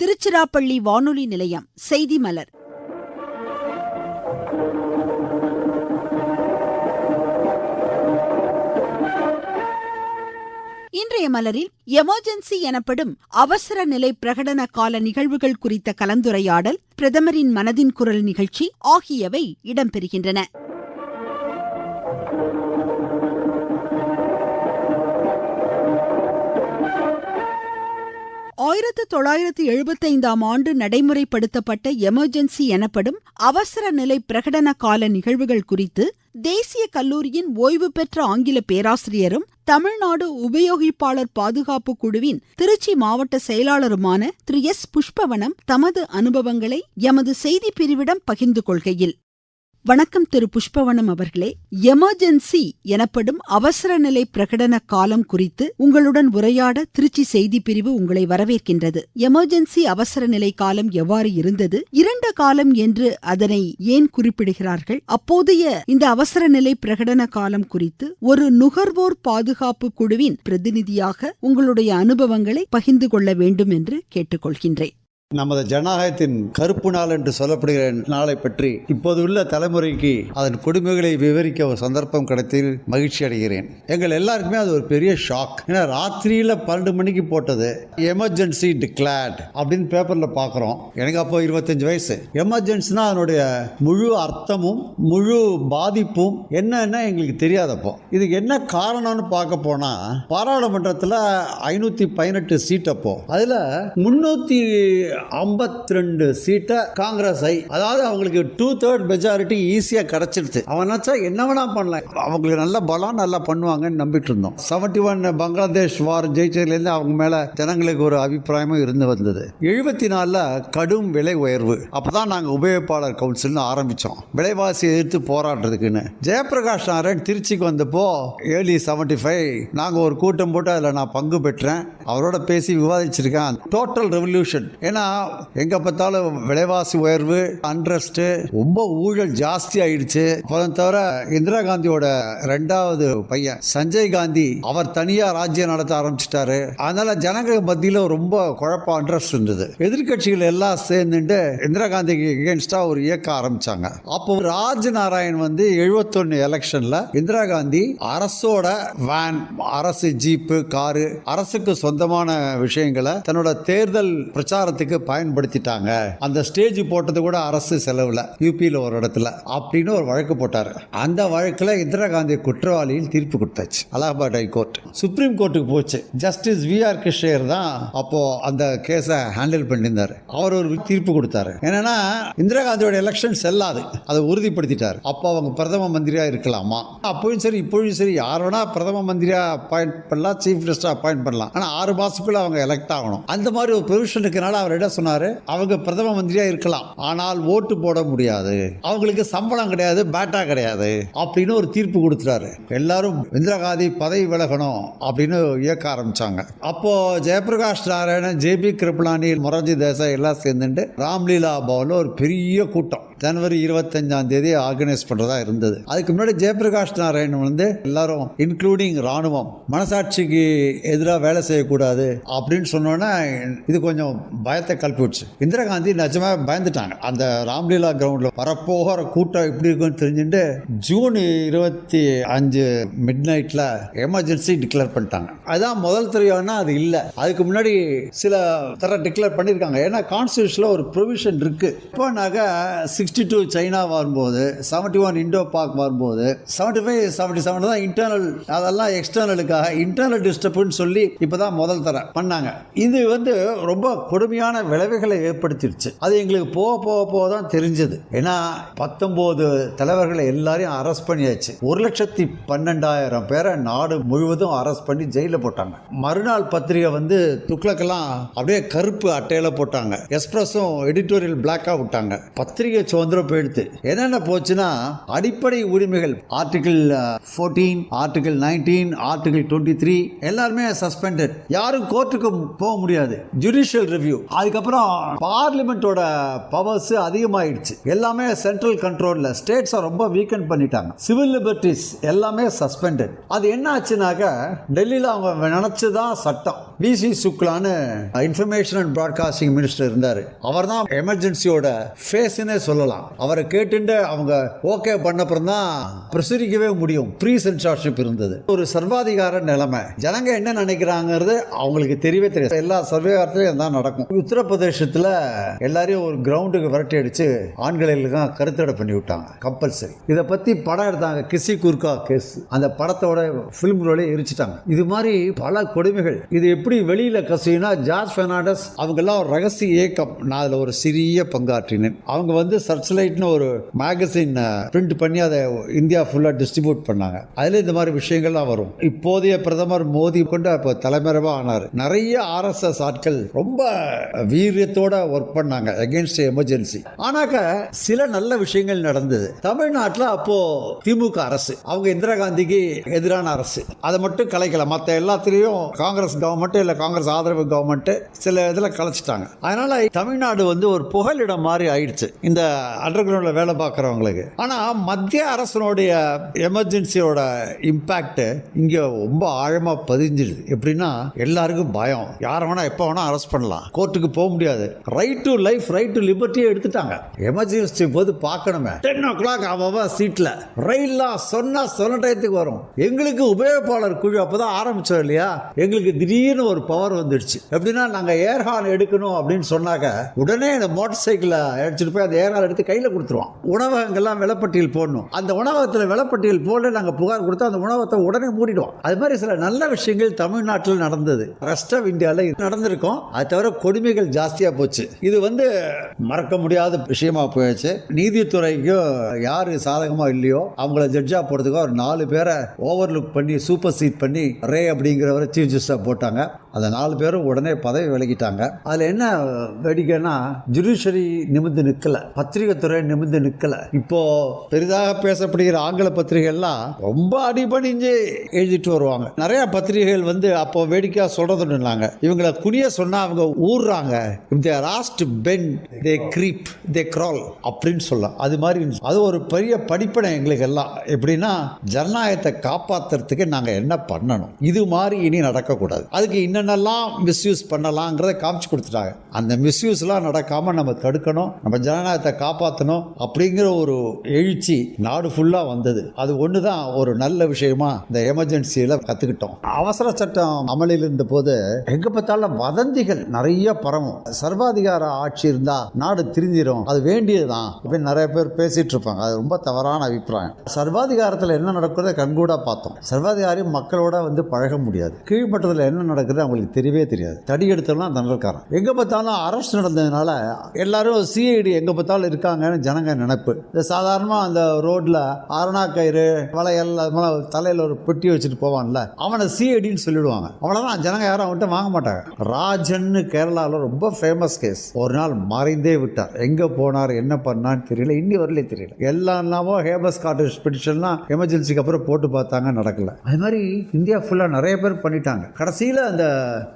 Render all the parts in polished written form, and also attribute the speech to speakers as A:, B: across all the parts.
A: திருச்சிராப்பள்ளி வானொலி நிலையம் செய்தி மலர். இன்றைய மலரில் எமர்ஜென்சி எனப்படும் அவசர நிலை பிரகடன கால நிகழ்வுகள் குறித்த கலந்துரையாடல், பிரதமரின் மனதின் குரல் நிகழ்ச்சி ஆகியவை இடம்பெறுகின்றன. 1975ஆம் ஆண்டு நடைமுறைப்படுத்தப்பட்ட எமர்ஜென்சி எனப்படும் அவசர நிலை பிரகடன கால நிகழ்வுகள் குறித்து தேசிய கல்லூரியின் ஓய்வு பெற்ற ஆங்கில பேராசிரியரும் தமிழ்நாடு உபயோகிப்பாளர் பாதுகாப்பு குழுவின் திருச்சி மாவட்ட செயலாளருமான திரு எஸ். புஷ்பவனம் தமது அனுபவங்களை எமது செய்தி பிரிவிடம் பகிர்ந்து கொள்கையில், வணக்கம் திரு புஷ்பவனம் அவர்களே. எமர்ஜென்சி எனப்படும் அவசர நிலை பிரகடன காலம் குறித்து உங்களுடன் உரையாட திருச்சி செய்தி பிரிவு உங்களை வரவேற்கின்றது. எமர்ஜென்சி அவசர நிலை காலம் எவ்வாறு இருந்தது, இருண்ட காலம் என்று அதனை ஏன் குறிப்பிடுகிறார்கள், அப்போதைய இந்த அவசர நிலை பிரகடன காலம் குறித்து ஒரு நுகர்வோர் பாதுகாப்பு குழுவின் பிரதிநிதியாக உங்களுடைய அனுபவங்களை பகிர்ந்து கொள்ள வேண்டும் என்று கேட்டுக்கொள்கின்றேன்.
B: நமது ஜனநாயகத்தின் கருப்பு நாள் என்று சொல்லப்படுகிற நாளை பற்றி இப்போது உள்ள தலைமுறைக்கு அதன் கொடுமைகளை விவரிக்க ஒரு சந்தர்ப்பம் கிடைத்தில் மகிழ்ச்சி அடைகிறேன். எங்கள் எல்லாருக்குமே அது ஒரு பெரிய ஷாக். ஏன்னா ராத்திரியில் 12 மணிக்கு போட்டது எமர்ஜென்சி டிக்ளேர்ட் அப்படின்னு பேப்பரில் பார்க்குறோம். எனக்கு அப்போ 25 வயசு. எமர்ஜென்சினா அதனுடைய முழு அர்த்தமும் முழு பாதிப்பும் என்னன்னா எங்களுக்கு தெரியாதப்போ. இதுக்கு என்ன காரணம்னு பார்க்க போனால், பாராளுமன்றத்தில் 518 சீட், அப்போ அதில் 352 சீட்டை காங்கிரஸ், அதாவது அவங்களுக்கு 2/3 மெஜாரிட்டி ஈஸியாக கிடைச்சிருச்சு. அவன் நினச்சா என்ன வேணா பண்ணலாம், அவங்களுக்கு நல்ல பலம் நல்லா பண்ணுவாங்கன்னு நம்பிட்டு இருந்தோம். 71 பங்களாதேஷ் வார் ஜெயிச்சதுலேருந்து அவங்க மேலே ஜனங்களுக்கு ஒரு அபிப்பிராயமும் இருந்து வந்தது. 74 கடும் விலை உயர்வு. அப்போதான் நாங்கள் உபயோகிப்பாளர் கவுன்சில்னு ஆரம்பித்தோம், விலைவாசி எதிர்த்து போராடுறதுக்குன்னு. ஜெயபிரகாஷ் நாராயண் திருச்சிக்கு வந்தப்போ ஏர்லி 75 நாங்கள் ஒரு கூட்டம் போட்டு அதில் நான் பங்கு பெற்றேன். அவரோட பேசி விவாதிச்சிருக்கேன். Total revolution. ஏன்னா எங்க பார்த்தாலும் விலைவாசி உயர்வு, அன்ரெஸ்ட், ரொம்ப ஊழல் ஜாஸ்தி ஆயிடுச்சு. தவிர இந்திரா காந்தியோட 2வது பையன் சஞ்சய் காந்தி அவர் தனியா ராஜ்யம் நடத்த ஆரம்பிச்சிட்டாரு. அதனால ஜனங்கள் மத்தியில் ரொம்ப குழப்பம், அன்ரெஸ்ட் இருந்தது. எதிர்கட்சிகள் எல்லாம் சேர்ந்துட்டு இந்திரா காந்திக்கு எகென்ஸ்டா ஒரு இயக்கம் ஆரம்பிச்சாங்க. அப்போ ராஜ் நாராயண் 71 எலெக்ஷன்ல இந்திரா காந்தி அரசோட வேன், அரசு ஜீப்பு, காரு, அரசுக்கு சொந்தமான விஷயங்களை தன்னோட தேர்தல் பிரச்சாரத்துக்கு பயன்படுத்திட்டாங்க. அந்த ஸ்டேஜ் போட்டது கூட அரசு செலவுல, யூபியில் ஒரு இடத்துல அப்படின்னு ஒரு வழக்கு போட்டாரு. அந்த வழக்குல இந்திரா காந்தி குற்றவாளியில் தீர்ப்பு கொடுத்தாச்சு. அலகாபாத் ஹைகோர்ட் சுப்ரீம் கோர்ட்டுக்கு போச்சு. ஜஸ்டிஸ் VR கிருஷ்ணர் தான் அப்போ அந்த கேஸை ஹேண்டில் பண்ணியிருந்தாரு. அவர் ஒரு தீர்ப்பு கொடுத்தாரு. என்னன்னா இந்திரா காந்தியோட எலெக்ஷன் செல்லாது, அதை உறுதிப்படுத்திட்டார். அப்போ அவங்க பிரதம மந்திரியா இருக்கலாமா, அப்பவும் சரி இப்பவும் சரி யார் வேணா பிரதம மந்திரியா அப்பாயிண்ட் பண்ணலாம், சீஃப் மினிஸ்டர் அப்பாயிண்ட் பண்ணலாம். ஆனா 6 மாசத்துக்குள்ள அவங்க எலெக்ட் ஆகணும். அந்த மாதிரி ஒரு ப்ரொவிஷன் இருக்கனால அவர் என்ன சொன்னாரு, அவங்க பிரதம மந்திரியா இருக்கலாம், ஆனால் ஓட்டு போட முடியாது, அவங்களுக்கு சம்பளம் கிடையாது, பேட்டா கிடையாது அப்படின்னு ஒரு தீர்ப்பு கொடுத்துறாரு. எல்லாரும் இந்திரா காந்தி பதவி விலகணும் அப்படின்னு இயக்க ஆரம்பிச்சாங்க. அப்போ ஜெயபிரகாஷ் நாராயணன், JB கிருபலானி, மொரார்ஜி தேசாய் எல்லாம் சேர்ந்துட்டு ராம்லீலா பவன்ல ஒரு பெரிய கூட்டம் ஜனவரி 25ஆம் தேதி ஆர்கனைஸ் பண்றதா இருந்தது. அதுக்கு முன்னாடி ஜெயபிரகாஷ் நாராயணன் எல்லாரும் இன்க்ளூடிங் ராணுவம் மனசாட்சிக்கு எதிராக வேலை செய்யக்கூடாது அப்படின்னு சொன்னோன்னா இது கொஞ்சம் பயத்தை கல்பிடுச்சு. இந்திரா காந்தி நிஜமா பயந்துட்டாங்க. அந்த ராம்லீலா கிரவுண்ட்ல வரப்போகிற கூட்டம் எப்படி இருக்குன்னு தெரிஞ்சுட்டு ஜூன் 25 மிட் நைட்ல எமர்ஜென்சி டிக்ளேர் பண்ணிட்டாங்க. அதுதான் முதல் தெரியும்னா அது இல்லை, அதுக்கு முன்னாடி சில தர டிக்ளேர் பண்ணியிருக்காங்க. ஏன்னா கான்ஸ்டியூஷன்ல ஒரு ப்ரொவிஷன் இருக்கு. இப்போ நாங்கள் 62 சைனா வரும்போது, 71 இண்டோ பாக் வரும்போது, 75 77 தான் இன்டர்னல், அதெல்லாம் எக்ஸ்டர்னலுக்காக இன்டர்னல் டிஸ்டர்பன்ஸ் சொல்லி இப்பதான் முதல் தர பண்ணாங்க. இது ரொம்ப கொடுமையான விளைவுகளை ஏற்படுத்திடுச்சு. அது எங்களுக்கு போக தான் தெரிஞ்சது. ஏன்னா 19 தலைவர்களை எல்லாரையும் அரெஸ்ட் பண்ணியாச்சு. 1,12,000 பேரை நாடு முழுவதும் அரெஸ்ட் பண்ணி ஜெயில போட்டாங்க. மறுநாள் பத்திரிகை துக்ளக்கெல்லாம் அப்படியே கருப்பு அட்டையில போட்டாங்க. எக்ஸ்பிரஸும் எடிட்டோரியல் பிளாக்கா விட்டாங்க. பத்திரிகை சுதந்திரம் போயிடுத்து. என்னென்ன போச்சுன்னா, அடிப்படை உரிமைகள் ஆர்டிகிள் 14, ஆர்டிகிள் 19, ஆர்டிகிள் 23 எல்லாருமே சஸ்பெண்டட். யாரும் கோர்ட்டுக்கு போக முடியாது. Judicial review. அதுக்கப்புறம் பார்லிமெண்டோட பவர்ஸ் அதிகமாயிடுச்சு. எல்லாமே சென்ட்ரல் கண்ட்ரோல்ல, ஸ்டேட்ஸ் ரொம்ப வீக்கன் பண்ணிட்டாங்க. சிவில் லிபர்ட்டிஸ் எல்லாமே சஸ்பெண்டட். அது என்ன ஆச்சுனாக்க, டெல்லியில் அவங்க நினைச்சுதான் சட்டம். பிசி சுக்லான்னு இன்ஃபர்மேஷன் அண்ட் பிராட்காஸ்டிங் மினிஸ்டர் இருந்தார். அவர் தான் எமர்ஜென்சியோட ஃபேஸ்னே சொல்லலாம். அவரை கேட்டுட்டு அவங்க ஓகே பண்ணப்புறம் தான் பிரசுரிக்கவே முடியும். ப்ரீ சென்சார்ஷிப் இருந்தது. ஒரு சர்வாதிகார நிலைமை. ஜனங்க என்ன நினைக்கிறாங்கிறது அவங்களுக்கு தெரியவே தெரியாது. எல்லா சர்வேகாரத்திலையும் தான் நடக்கும். உத்தரப்பிரதேசத்தில் எல்லாரையும் ஒரு கிரவுண்டுக்கு விரட்டி அடிச்சு ஆண்களெல்லாம் கருத்தடை பண்ணி விட்டாங்க கம்பல்சரி. இதை பற்றி படம் எடுத்தாங்க, கிசி குர்கா கேஸ். அந்த படத்தோட ஃபிலிம் ரோலே எரிச்சிட்டாங்க. இது மாதிரி பல கொடுமைகள். இது எப்படி வெளியில கசினா ஜார்ஜ் பெர்னாண்டஸ் அவங்கெல்லாம் ஒரு ரகசிய இயக்கம். நான் அதில் ஒரு சிறிய பங்காற்றினேன். அவங்க வந்து சர்ச்லைட்னு ஒரு மேகசின் பிரிண்ட் பண்ணி அதை இந்தியா ஃபுல்லாக டிஸ்ட்ரிபியூட் பண்ணாங்க. அதில் இந்த மாதிரி விஷயங்கள்லாம் வரும். இப்போதைய பிரதமர் மோடி கொண்டு இப்போ தலைமறைவாக ஆனார். நிறைய ஆர்எஸ்எஸ் ஆட்கள் ரொம்ப வீரியத்தோட ஒர்க் பண்ணாங்க அகேன்ஸ்ட் எமர்ஜென்சி. ஆனாக்க சில நல்ல விஷயங்கள் நடந்தது. தமிழ்நாட்டில் அப்போ திமுக அரசு, அவங்க இந்திரா காந்திக்கு எதிரான அரசு, அதை மட்டும் கலைக்கல. மற்ற எல்லாத்திலையும் காங்கிரஸ் கவர்மெண்ட் இல்லை காங்கிரஸ் ஆதரவு கவர்மெண்ட் சில இதில் கலைச்சிட்டாங்க. அதனால தமிழ்நாடு வந்து ஒரு புகலிடம் மாதிரி ஆயிடுச்சு இந்த அண்டர் கிரவுண்டில் வேலை பார்க்குறவங்களுக்கு. ஆனால் மத்திய அரசனுடைய எமர்ஜென்சியோட இம்பாக்ட் இங்கே ரொம்ப ஆழமாக பதிஞ்சிடுது. எப்படின்னா எல்லாருக்கும் பயம். யாரை வேணா எப்போ வேணா அரெஸ்ட் பண்ணலாம், கோர்ட்டுக்கு போக முடியாது. Right to life, right to லிபர்ட்டியை எடுத்துட்டாங்க. எமர்ஜென்சி போது பார்க்கணுமே 10 o'clock அவ சீட்டில் ரயில்லாம் சொன்னா சொன்ன டயத்துக்கு வரும். எங்களுக்கு உபயோகப்பாளர் குழு அப்போதான் ஆரம்பிச்சோம் இல்லையா, எங்களுக்கு திடீர்னு ஒரு பவர் வந்துடுச்சு. எப்படின்னா நாங்கள் ஏர்ஹார்ன் எடுக்கணும் அப்படின்னு சொன்னாக்க உடனே இந்த மோட்டார் சைக்கிளை எடுத்துட்டு போய் அந்த ஏர்ஹார்ன் எடுத்து கையில் கொடுத்துருவோம். உணவகங்கள்லாம் விலைப்பட்டியல் போடணும். அந்த உணவகத்தில் விலைப்பட்டியல் போட நாங்கள் புகார் கொடுத்தா அந்த உணவகத்தை உடனே மூடிடுவோம். அது மாதிரி சில நல்ல விஷயங்கள் தமிழ்நாட்டில் நடந்தது. ரெஸ்ட் ஆஃப் இந்தியாவில் நடந்திருக்கும். அது தவிர கொடுமைகள் ஜாஸ்தியாக போச்சு. இது வந்து மறக்க முடியாத விஷயமா போயிடுச்சு. நீதித்துறைக்கும் யாரு சாதகமா இல்லையோ அவங்கள ஜட்ஜா போடுறதுக்கு ஒரு 4 பேரை ஓவர்லுக் பண்ணி சூப்பர் சீட் பண்ணி ரே அப்படிங்கிறவரை சீஃப் ஜஸ்டிஸா போட்டாங்க. அந்த 4 பேரும் உடனே பதவி விலகிட்டாங்க. அதில் என்ன வேடிக்கைன்னா ஜுடிஷரி நிமிர்ந்து நிற்கல, பத்திரிகை துறை நிமிர்ந்து நிற்கல. இப்போ பெரிதாக பேசப்படுகிற ஆங்கில பத்திரிகைகள்லாம் ரொம்ப அடிபணிஞ்சு எழுதிட்டு வருவாங்க. நிறைய பத்திரிகைகள் வந்து அப்போ வேடிக்கையா சொல்றதுன்னாங்க, இவங்களை குனிய சொன்னா அவங்க ஊர்றாங்க. இஃப் தே லாஸ்ட் bend they creep they crawl அப்படின்னு சொல்லலாம். அது மாதிரி அது ஒரு பெரிய படிப்பனை எங்களுக்கு எல்லாம். எப்படின்னா ஜனநாயகத்தை காப்பாற்றுறதுக்கு நாங்கள் என்ன பண்ணணும், இது மாதிரி இனி நடக்கக்கூடாது, அதுக்கு என்னென்னலாம் மிஸ்யூஸ் பண்ணலாங்கிறத காமிச்சு கொடுத்துட்டாங்க. அந்த மிஸ்யூஸ்லாம் நடக்காமல் நம்ம தடுக்கணும், நம்ம ஜனநாயகத்தை காப்பாற்றணும் அப்படிங்கிற ஒரு எழுச்சி நாடு ஃபுல்லாக வந்தது. அது ஒன்று தான் ஒரு நல்ல விஷயமா இந்த எமர்ஜென்சியில் கற்றுக்கிட்டோம். அவசர சட்டம் அமலில் இருந்த போது எங்கே பார்த்தாலும் வதந்திகள் நிறைய பரவும். சர்வாதிகார ஆட்சி இருந்தால் நாடு திருந்திரும், அது வேண்டியதுதான் அப்படின்னு நிறைய பேர் பேசிட்டு இருப்பாங்க. அது ரொம்ப தவறான அபிப்பிராயம். சர்வாதிகாரத்தில் என்ன நடக்கிறத கண்கூடா பார்த்தோம். சர்வாதிகாரி மக்களோட வந்து பழக முடியாது. கீழ்மட்டத்தில் என்ன நடக்குது அவங்களுக்கு தெரியவே தெரியாது. தடி எடுத்தோம்னா தண்டல்காரன். எங்கே பார்த்தாலும் அரசு நடந்ததுனால எல்லாரும் சிஐடி எங்கே பார்த்தாலும் இருக்காங்கன்னு ஜனங்க நினைப்பு. இந்த சாதாரணமாக அந்த ரோட்ல அரணா கயிறு வளையல் அது மாதிரி தலையில் ஒரு பெட்டி வச்சுட்டு போவான்ல, அவனை சிஐடின்னு சொல்லிடுவாங்க. அவ்வளோதான், ஜனங்க யாரும் அவன்கிட்ட வாங்க மாட்டாங்க. ராஜன்னு கேரளாவில் ரொம்ப ஃபேமஸ் கேஸ். ஒரு நாள் மறைந்தே விட்டார். எங்கே போனார் என்ன பண்ணான்னு தெரியல, இன்னி வரலே தெரியல. எல்லாமோ ஹேபஸ் கார்பஸ் பெட்டிஷன்லாம் எமர்ஜென்சிக்கு அப்புறம் போட்டு பார்த்தாங்க, நடக்கல. அது மாதிரி இந்தியா ஃபுல்லாக நிறைய பேர் பண்ணிட்டாங்க. கடைசியில் அந்த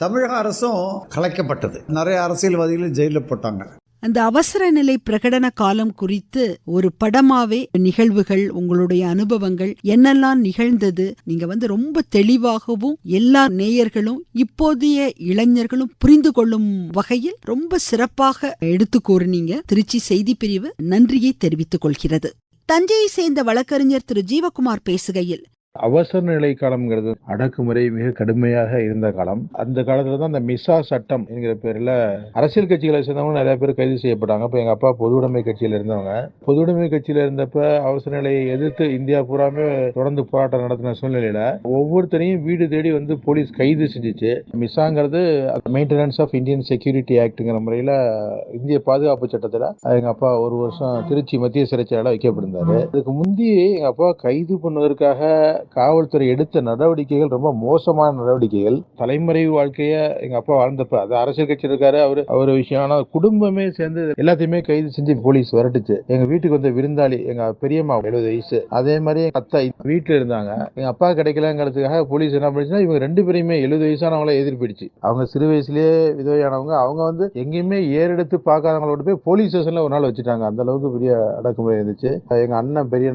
B: தமிழக அரசும் கலைக்கப்பட்டது. நிறைய அரசியல்வாதிகளும் ஜெயிலில் போட்டாங்க.
A: அந்த அவசர நிலை பிரகடன காலம் குறித்து ஒரு படமாவே நிகழ்வுகள், உங்களுடைய அனுபவங்கள் என்னெல்லாம் நிகழ்ந்தது, நீங்க வந்து ரொம்ப தெளிவாகவும் எல்லா நேயர்களும் இப்போதைய இளைஞர்களும் புரிந்து கொள்ளும் வகையில் ரொம்ப சிறப்பாக எடுத்து கூறினீங்க. திருச்சி செய்தி பிரிவு நன்றியை தெரிவித்துக் கொள்கிறது. தஞ்சையை சேர்ந்த வழக்கறிஞர் திரு ஜீவகுமார் பேசுகையில்,
C: அவசர நிலை காலம்ங்கிறது அடக்குமுறை மிக கடுமையாக இருந்த காலம். அந்த காலத்துல தான் அந்த மிசா சட்டம் என்கிற பேர்ல அரசியல் கட்சிகளை சேர்ந்தவங்க நிறைய பேர் கைது செய்யப்பட்டாங்க. இப்ப எங்க அப்பா பொது உடைமை கட்சியில இருந்தவங்க. பொது உடைமை கட்சியில இருந்தப்ப அவசர நிலையை எதிர்த்து இந்தியா பூராமே தொடர்ந்து போராட்டம் நடத்தின சூழ்நிலையில ஒவ்வொருத்தரையும் வீடு தேடி வந்து போலீஸ் கைது செஞ்சிச்சு. மிசாங்கிறது மெயின்டெனன்ஸ் ஆஃப் இந்தியன் செக்யூரிட்டி ஆக்ட்ங்கிற முறையில இந்திய பாதுகாப்பு சட்டத்துல எங்க அப்பா 1 வருஷம் திருச்சி மத்திய சிறைச்சாலையில வைக்கப்பட்டிருந்தாரு. அதுக்கு முந்தி எங்க அப்பா கைது பண்ணுவதற்காக காவல்துறை எடுத்த நடவடிக்கைகள் ரொம்ப மோசமான நடவடிக்கைகள். தலைமறைவு வாழ்க்கைய எங்க அப்பா வாழ்ந்தப்ப, அது அரசியல் கட்சி இருக்காரு அவரு விஷயம், ஆனா குடும்பமே சேர்ந்து எல்லாத்தையுமே கைது செஞ்சு போலீஸ் வரட்டுச்சு. எங்க வீட்டுக்கு வந்த விருந்தாளி எங்க பெரியம்மா 70 வயசு, அதே மாதிரி அத்தா வீட்டுல இருந்தாங்க. எங்க அப்பா கிடைக்கலங்கிறதுக்காக போலீஸ் என்ன பண்ணிச்சுன்னா இவங்க 2 பேரையுமே 70 வயசானவங்கள எதிர்ப்பிடுச்சு. அவங்க சிறு வயசுலயே விதவையானவங்க. அவங்க வந்து எங்கேயுமே ஏறெடுத்து பார்க்காதவங்களோட போய் போலீஸ் ஸ்டேஷன்ல ஒரு நாள் வச்சுட்டாங்க. அந்த அளவுக்கு பெரிய அடக்குமுறை இருந்துச்சு. எங்க அண்ணன் பெரிய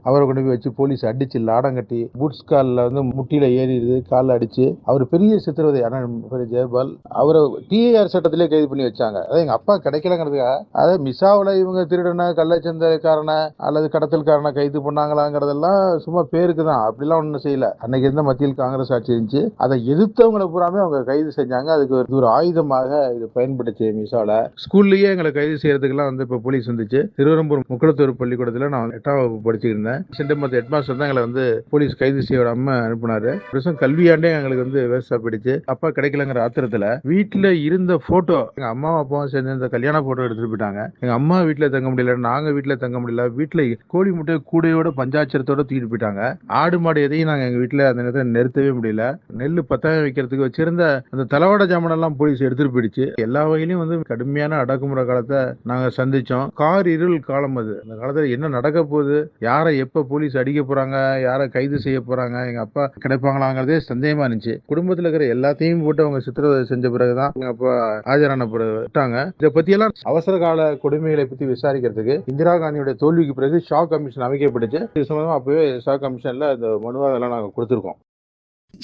C: அவரை கொண்டு போய் வச்சு போலீஸ் அடிச்சு லாடம் கட்டி கட்டி பூட்ஸ் காலில் வந்து முட்டியில ஏறிடுது, காலில் அடிச்சு அவர் பெரிய சித்திரவதை. ஆனால் ஜெயபால் அவரை டிஏஆர் சட்டத்திலே கைது பண்ணி வச்சாங்க. அதாவது எங்க அப்பா கிடைக்கலங்கிறதுக்காக, அதாவது மிசாவில் இவங்க திருடன கள்ளச்சந்தைக்காரன அல்லது கடத்தல்காரனை கைது பண்ணாங்களாங்கிறதெல்லாம் சும்மா பேருக்கு தான், அப்படிலாம் ஒன்றும் செய்யல. அன்னைக்கு இருந்த மத்தியில் காங்கிரஸ் ஆட்சி இருந்துச்சு, அதை எதிர்த்தவங்களை பூராமே அவங்க கைது செஞ்சாங்க. அதுக்கு ஒரு ஆயுதமாக இது பயன்படுச்சு. மிசாவில் ஸ்கூல்லயே எங்களை கைது செய்யறதுக்கெல்லாம் வந்து இப்போ போலீஸ் வந்துச்சு. திருவரம்பூர் முக்குளத்தூர் பள்ளிக்கூடத்தில் நான் 8ஆம் வகுப்பு படிச்சுருந்தேன். சென்டமத்த ஹெட்மாஸ்டர் தான் எங்களை வந்து போலீஸ் கைது செய்ய விடாம அனுப்புனாரு. வருஷம் கல்வியாண்டே எங்களுக்கு வந்து வேஸ்டா போயிடுச்சு. அப்பா கிடைக்கலங்கிற ஆத்திரத்துல வீட்டுல இருந்த போட்டோ, எங்க அம்மா அப்பாவும் சேர்ந்து இந்த கல்யாண போட்டோ எடுத்துட்டு போயிட்டாங்க. எங்க அம்மா வீட்டுல தங்க முடியல, நாங்க வீட்டுல தங்க முடியல. வீட்டுல கோழி முட்டை கூடையோட பஞ்சாட்சரத்தோட தூக்கிட்டு போயிட்டாங்க. ஆடு மாடு எதையும் நாங்க எங்க வீட்டுல அந்த நேரத்தில் நிறுத்தவே முடியல. நெல் பத்தாயம் வைக்கிறதுக்கு வச்சிருந்த அந்த தளவாட ஜாமான் எல்லாம் போலீஸ் எடுத்துட்டு போயிடுச்சு. எல்லா வகையிலும் வந்து கடுமையான அடக்குமுறை காலத்தை நாங்க சந்திச்சோம். கார் இருள் காலம் அது. அந்த காலத்துல என்ன நடக்க போகுது, யாரை எப்ப போலீஸ் அடிக்க போறாங்க, யாரை கைது செய்ய போறாங்க, எங்க அப்பா கிடைப்பாங்களாங்கிறதே சந்தேகமா இருந்துச்சு. குடும்பத்துல இருக்கிற எல்லாத்தையும் போட்டு அவங்க சித்திரவதை செஞ்ச பிறகுதான் எங்க அப்பா ஆஜரான விட்டாங்க. இதை பத்தி எல்லாம் அவசர கால கொடுமைகளை பத்தி விசாரிக்கிறதுக்கு இந்திரா காந்தியோட தோல்விக்கு பிறகு ஷா கமிஷன் அமைக்கப்பட்டுச்சு. இது சம்பந்தமா அப்பவே ஷா கமிஷன்ல இந்த மனுவாதெல்லாம் நாங்க கொடுத்திருக்கோம்.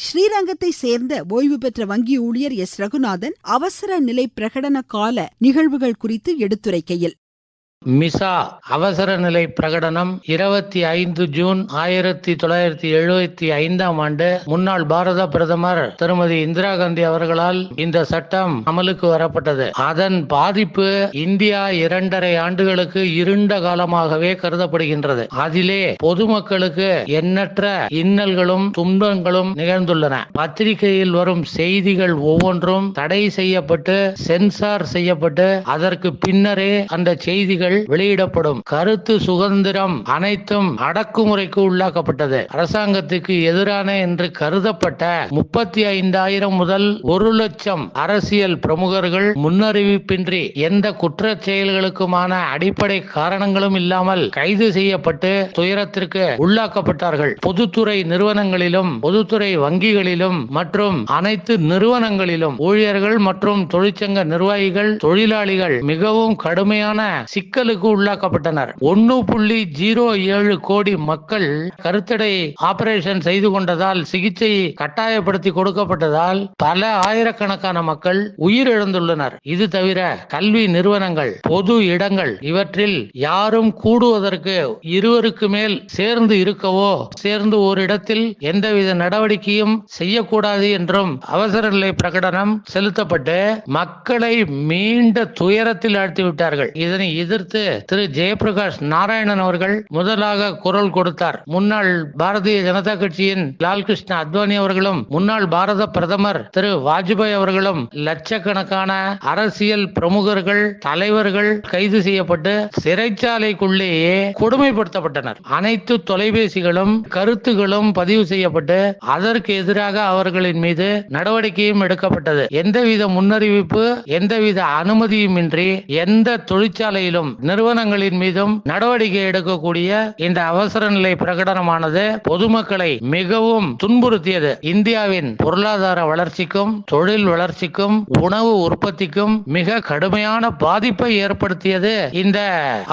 A: ஸ்ரீரங்கத்தை சேர்ந்த ஓய்வு பெற்ற வங்கி ஊழியர் எஸ். ரகுநாதன் அவசர நிலை பிரகடன கால நிகழ்வுகள் குறித்து எடுத்துரைக்கையில்,
D: மிசா அவசர நிலை பிரகடனம் 25 ஜூன் 1975ஆம் ஆண்டு முன்னாள் பாரத பிரதமர் திருமதி இந்திரா காந்தி அவர்களால் இந்த சட்டம் அமலுக்கு வரப்பட்டது. அதன் பாதிப்பு இந்தியா 2.5 ஆண்டுகளுக்கு இருண்ட காலமாகவே கருதப்படுகின்றது. அதிலே பொதுமக்களுக்கு எண்ணற்ற இன்னல்களும் துன்பங்களும் நிகழ்ந்துள்ளன. பத்திரிகையில் வரும் செய்திகள் ஒவ்வொன்றும் தடை செய்யப்பட்டு சென்சார் செய்யப்பட்டு அதற்கு பின்னரே அந்த செய்திகள் வெளியிடப்படும். கருத்து சுதந்திரம் அனைத்தும் அடக்குமுறைக்கு உள்ளாக்கப்பட்டது. அரசாங்கத்துக்கு எதிரான என்று கருதப்பட்ட 35,000 முதல் 1,00,000 அரசியல் பிரமுகர்கள் முன்னறிவிப்பின்றி எந்த குற்றச் செயல்களுக்குமான அடிப்படை காரணங்களும் இல்லாமல் கைது செய்யப்பட்டு துயரத்திற்கு உள்ளாக்கப்பட்டார்கள். பொதுத்துறை நிறுவனங்களிலும் பொதுத்துறை வங்கிகளிலும் மற்றும் அனைத்து நிறுவனங்களிலும் ஊழியர்கள் மற்றும் தொழிற்சங்க நிர்வாகிகள் தொழிலாளிகள் மிகவும் கடுமையான சிக்கலுக்கு உள்ளாக்கப்பட்டனர். 1.07 கோடி மக்கள் கருத்தடை ஆபரேஷன் செய்து கொண்டதால், சிகிச்சை கட்டாயப்படுத்தி கொடுக்கப்பட்டதால் பல ஆயிரக்கணக்கான மக்கள் உயிரிழந்துள்ளனர். இது தவிர கல்வி நிறுவனங்கள், பொது இடங்கள் இவற்றில் யாரும் கூடுவதற்கு 2 மேல் சேர்ந்து இருக்கவோ, சேர்ந்து ஒரு இடத்தில் எந்தவித நடவடிக்கையும் செய்யக்கூடாது என்றும் அவசர நிலை பிரகடனம் செலுத்தப்பட்டு மக்களை மீண்ட துயரத்தில் ஆழ்த்திவிட்டார்கள். இதனை எதிர்த்து திரு ஜெயபிரகாஷ் நாராயணன் அவர்கள் முதலாக குரல் கொடுத்தார். முன்னாள் பாரதிய ஜனதா கட்சியின் லால் கிருஷ்ண அத்வானி அவர்களும் முன்னாள் பாரத பிரதமர் திரு வாஜ்பாய் அவர்களும் லட்சக்கணக்கான அரசியல் பிரமுகர்கள் தலைவர்கள் கைது செய்யப்பட்டு சிறைச்சாலைக்குள்ளேயே கொடுமைப்படுத்தப்பட்டனர். அனைத்து தொலைபேசிகளும் கருத்துகளும் பதிவு செய்யப்பட்டு அதற்கு எதிராக அவர்களின் மீது நடவடிக்கையும் எடுக்கப்பட்டது. எந்தவித முன்னறிவிப்பு எந்தவித அனுமதியுமின்றி எந்த தொழிற்சாலையிலும் நிறுவனங்களின் மீதும் நடவடிக்கை எடுக்கக்கூடிய இந்த அவசர நிலை பிரகடனமானது பொதுமக்களை மிகவும் துன்புறுத்தியது. இந்தியாவின் பொருளாதார வளர்ச்சிக்கும் தொழில் வளர்ச்சிக்கும் உணவு உற்பத்திக்கும் மிக கடுமையான பாதிப்பை ஏற்படுத்தியது இந்த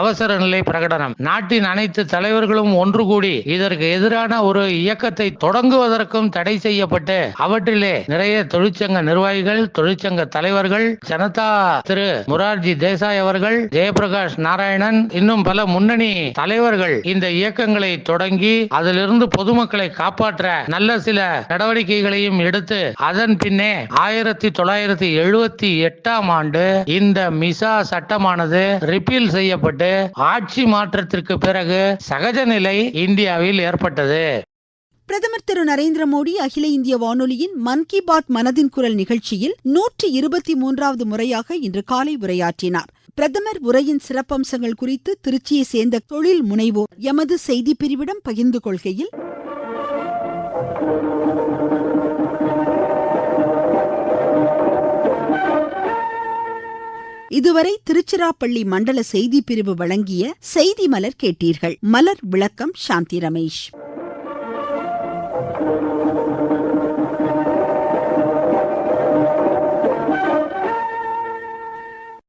D: அவசர நிலை பிரகடனம். நாட்டின் அனைத்து தலைவர்களும் ஒன்று கூடி இதற்கு எதிரான ஒரு இயக்கத்தை தொடங்குவதற்கும் தடை செய்யப்பட்டு அவற்றிலே நிறைய தொழிற்சங்க நிர்வாகிகள் தொழிற்சங்க தலைவர்கள் ஜனதா திரு மொரார்ஜி தேசாய் அவர்கள் ஜெயபிரகாஷ் நாராயணன் இன்னும் பல முன்னணி தலைவர்கள் இந்த இயக்கங்களை தொடங்கி அதிலிருந்து பொதுமக்களை காப்பாற்ற நல்ல சில நடவடிக்கைகளையும் எடுத்து அதன் பின்னே 1978ஆம் ஆண்டு இந்த மிசா சட்டமானது ரிப்பீல் செய்யப்பட்டு ஆட்சி மாற்றத்திற்கு பிறகு சகஜ நிலை இந்தியாவில் ஏற்பட்டது.
A: பிரதமர் திரு நரேந்திர மோடி அகில இந்திய வானொலியின் மன் கி பாத் மனதின் குரல் நிகழ்ச்சியில் 123வது முறையாக இன்று காலை உரையாற்றினார். பிரதமர் உரையின் சிறப்பம்சங்கள் குறித்து திருச்சியை சேர்ந்த தொழில் முனைவோர் எமது செய்தி பிரிவிடம் பகிர்ந்து கொள்கையில், இதுவரை திருச்சிராப்பள்ளி மண்டல செய்தி பிரிவு வழங்கிய செய்தி மலர் கேட்டீர்கள். மலர் விளக்கம் சாந்தி ரமேஷ்.